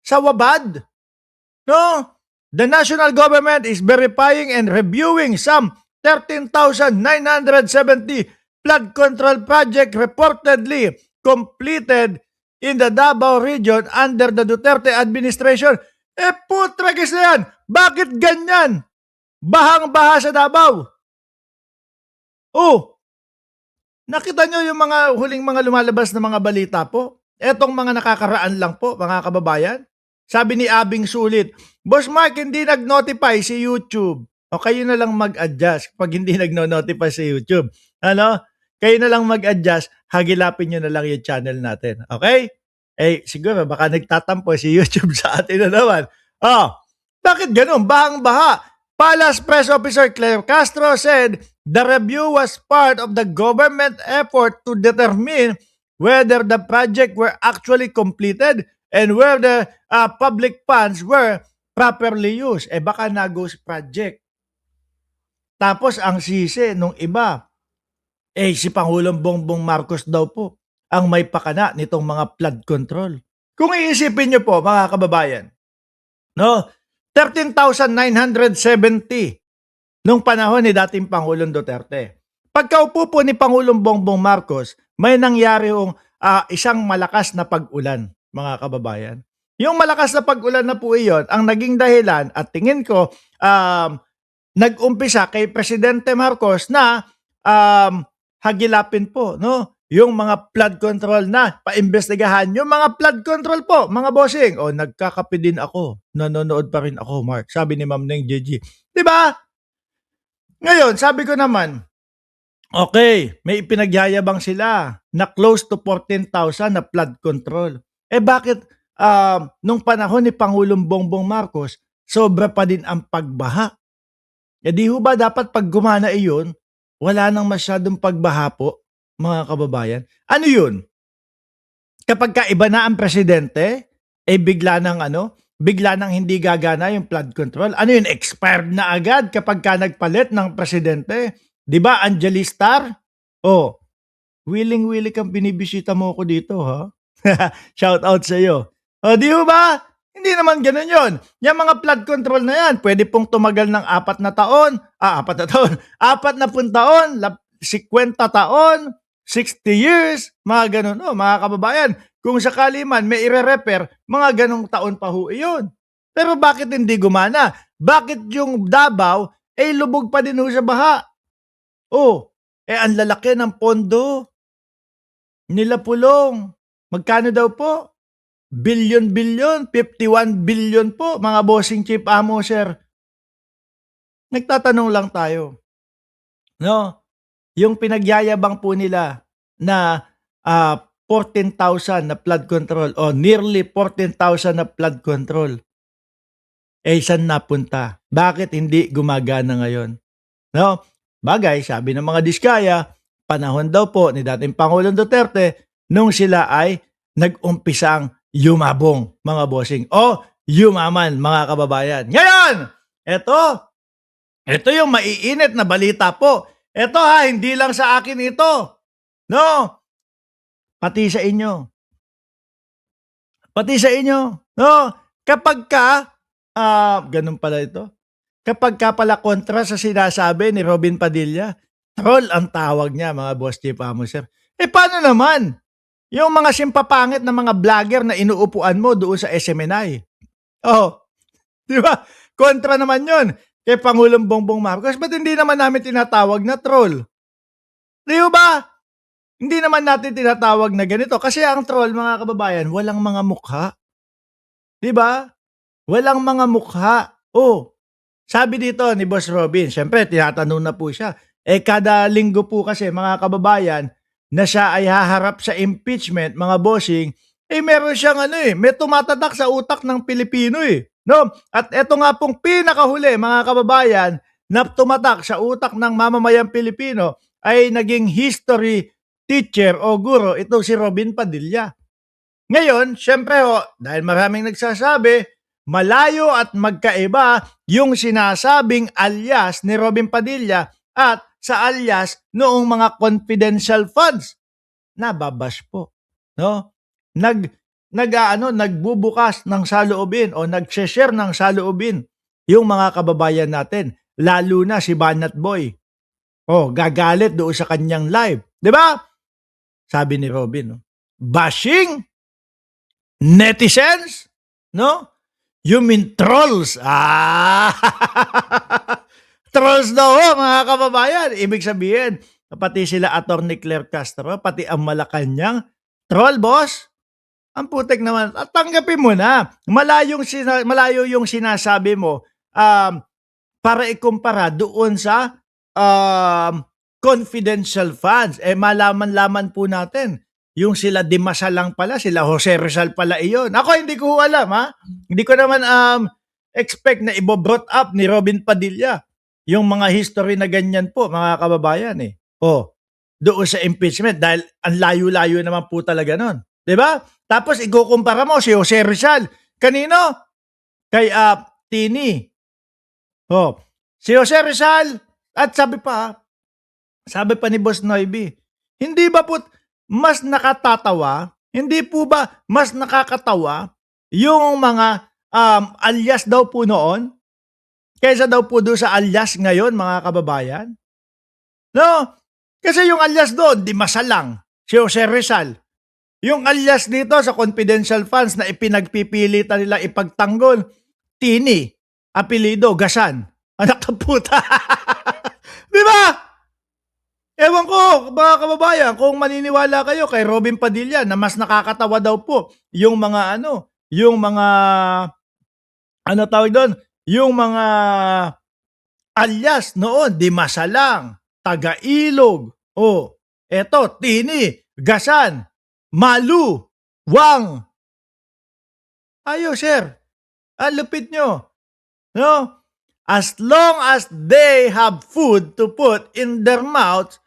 sa WABAD. No? The national government is verifying and reviewing some 13,970 flood control project reportedly completed in the Davao region under the Duterte administration. Putragis na yan. Bakit ganyan? Bahang-baha sa Davao. Nakita nyo yung mga huling mga lumalabas na mga balita po? Etong mga nakakaraan lang po, mga kababayan. Sabi ni Abing Sulit, Boss Mark, hindi nag-notify si YouTube. O kayo na lang mag-adjust pag hindi nag-notify si YouTube. Ano? Kayo na lang mag-adjust, hagilapin nyo na lang yung channel natin. Okay? Siguro baka nagtatampo si YouTube sa atin na naman. Bakit ganun? Bahang-baha. Palace Press Officer Claire Castro said the review was part of the government effort to determine whether the project were actually completed and where the public funds were properly used. Baka na-ghost project. Tapos ang sisi nung iba, si Pangulong Bongbong Marcos daw po ang may pakana nitong mga flood control. Kung iisipin nyo po, mga kababayan, no, 13,970 nung panahon ni dating Pangulong Duterte. Pagkaupo po ni Pangulong Bongbong Marcos, may nangyari isang malakas na pag-ulan, mga kababayan. Yung malakas na pag-ulan na po iyon, ang naging dahilan at tingin ko, nag-umpisa kay Presidente Marcos na hagilapin po, no? Yung mga flood control na paimbestigahan, yung mga flood control po, mga bossing. Nagkakape din ako. Nanonood pa rin ako, Mark. Sabi ni Ma'am Neng Gigi. Diba? Ngayon, sabi ko naman, okay, may ipinagyayabang sila na close to 14,000 na flood control. Bakit nung panahon ni Pangulong Bongbong Marcos, sobra pa din ang pagbaha? Di ho ba dapat pag gumana iyon, wala nang masyadong pagbaha po, mga kababayan? Ano yun? Kapag kaiba na ang presidente, bigla nang hindi gagana yung flood control. Ano yun? Expired na agad kapag ka nagpalit ng presidente. Di ba, Anjali Star? Willing-willing kang binibisita mo ko dito, ha? Shout out sa iyo. Di ba? Hindi naman ganun yun. Yung mga flood control na yan, pwede pong tumagal ng 4 na taon, 50 taon, 50 taon, 60 years, mga ganun. Mga kababayan, kung sakali man may ire-repair, mga ganung taon pa ho iyon. Pero bakit hindi gumana? Bakit yung Davao, lubog pa din ho sa baha? Ang lalaki ng pondo nila Pulong. Magkano daw po? Bilyon, 51 billion po, mga bossing chief amo, sir. Nagtatanong lang tayo. No? Yung pinagyayabang po nila na 14,000 na flood control o nearly 14,000 na flood control. Saan napunta? Bakit hindi gumagana ngayon? No? Bagay, sabi ng mga diskaya, panahon daw po ni dating Pangulong Duterte nung sila ay nag-umpisang yumabong, mga bossing. Yumaman, mga kababayan. Ngayon, ito yung maiinit na balita po. Ito hindi lang sa akin ito. No? Pati sa inyo. No? Kapag ka, ganun pala ito. Kapag ka pala kontra sa sinasabi ni Robin Padilla, troll ang tawag niya, mga boss chief amo, sir. Paano naman? Yung mga simpapangit na mga vlogger na inuupuan mo doon sa SMNI. Di ba? Kontra naman yun kay Pangulong Bongbong Marcos. Ba't hindi naman namin tinatawag na troll? Di ba? Hindi naman natin tinatawag na ganito. Kasi ang troll, mga kababayan, walang mga mukha. Di ba? Walang mga mukha. Sabi dito ni Boss Robin, syempre, tinatanong na po siya. Kada linggo po kasi, mga kababayan, na siya ay haharap sa impeachment, mga bossing, meron siyang may tumatatak sa utak ng Pilipino no? At eto nga pong pinakahuli, mga kababayan, na tumatak sa utak ng mamamayang Pilipino ay naging history teacher o guro, ito si Robin Padilla. Ngayon, syempre dahil maraming nagsasabi, malayo at magkaiba yung sinasabing alias ni Robin Padilla at sa alias noong mga confidential funds. Nababash po. No? nagbubukas ng saloobin o nagse-share ng saloobin yung mga kababayan natin, lalo na si Banat Boy. Oh, gagalit doon sa kanyang live, 'di ba? Sabi ni Robin, no? Bashing netizens, no? You mean trolls? Ah! Trolls daw, mga kababayan. Ibig sabihin, pati sila Attorney Claire Castro, pati ang Malacanang, troll, boss. Ang putik naman. At tanggapin mo na. Malayo yung sinasabi mo para ikumpara doon sa confidential funds. Malaman-laman po natin. Yung sila Dimasa lang pala, sila Jose Rizal pala iyon. Ako hindi ko alam, ha? Hindi ko naman expect na ibo-brought up ni Robin Padilla yung mga history na ganyan po, mga kababayan eh. Doon sa impeachment dahil ang layo-layo naman po talaga nun. 'Di ba? Tapos ikukumpara mo si Jose Rizal. Kanino? Kay Tini. Si Jose Rizal at sabi pa ni Boss Noybe, hindi ba po mas nakatatawa? Hindi po ba mas nakakatawa yung mga alias daw po noon kaysa daw po doon sa alias ngayon, mga kababayan? No? Kasi yung alias doon, Dimasa lang, si Jose Rizal. Yung alias dito sa confidential funds na ipinagpipilitan nila ipagtanggol, Tini, apelido, Gasan. Anak ng puta. Di ba? Ewan ko, mga kababayan, kung maniniwala kayo kay Robin Padilla na mas nakakatawa daw po yung mga tawag doon, yung mga alias noon, Dimasa lang, Taga-Ilog, eto, Tini, Gasan, Malu, Wang. Ayo, sir. Lupit nyo. No? As long as they have food to put in their mouths,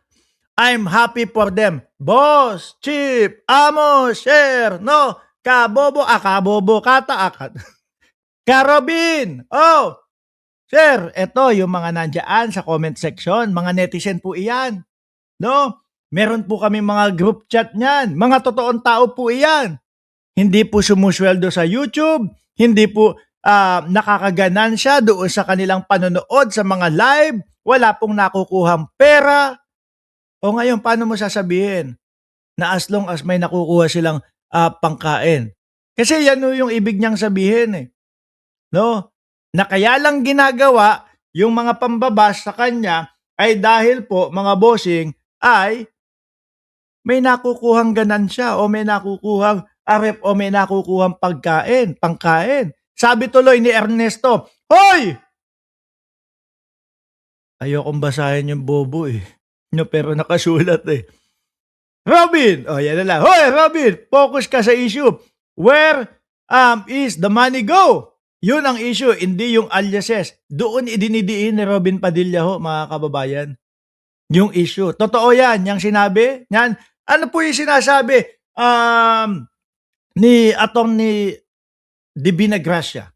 I'm happy for them. Boss, Chief, Amo, Sir, no? Kabobo, kata, akat. Karobin, sir, eto yung mga nandyan sa comment section, mga netizen po iyan. No? Meron po kami mga group chat niyan. Mga totoong tao po iyan. Hindi po sumusweldo sa YouTube, hindi po nakakaganansya doon sa kanilang panonood sa mga live, wala pong nakukuhang pera. O ngayon, paano mo sasabihin na as long as may nakukuha silang pangkain? Kasi yan yung ibig niyang sabihin eh. No? Na kaya lang ginagawa yung mga pambabas sa kanya ay dahil po, mga bossing, ay may nakukuhang ganansya o may nakukuhang arep o may nakukuhang pangkain. Sabi tuloy ni Ernesto, Hoy! Ayokong basahin yung bobo eh. No, pero nakasulat eh. Robin! Yan na lang. Hoy, Robin! Focus ka sa issue. Where is the money go? Yun ang issue, hindi yung aliases. Doon idinidiin ni Robin Padilla mga kababayan. Yung issue. Totoo yan, yung sinabi. Yan. Ano po yung sinasabi ni Atty. Divina Gracia?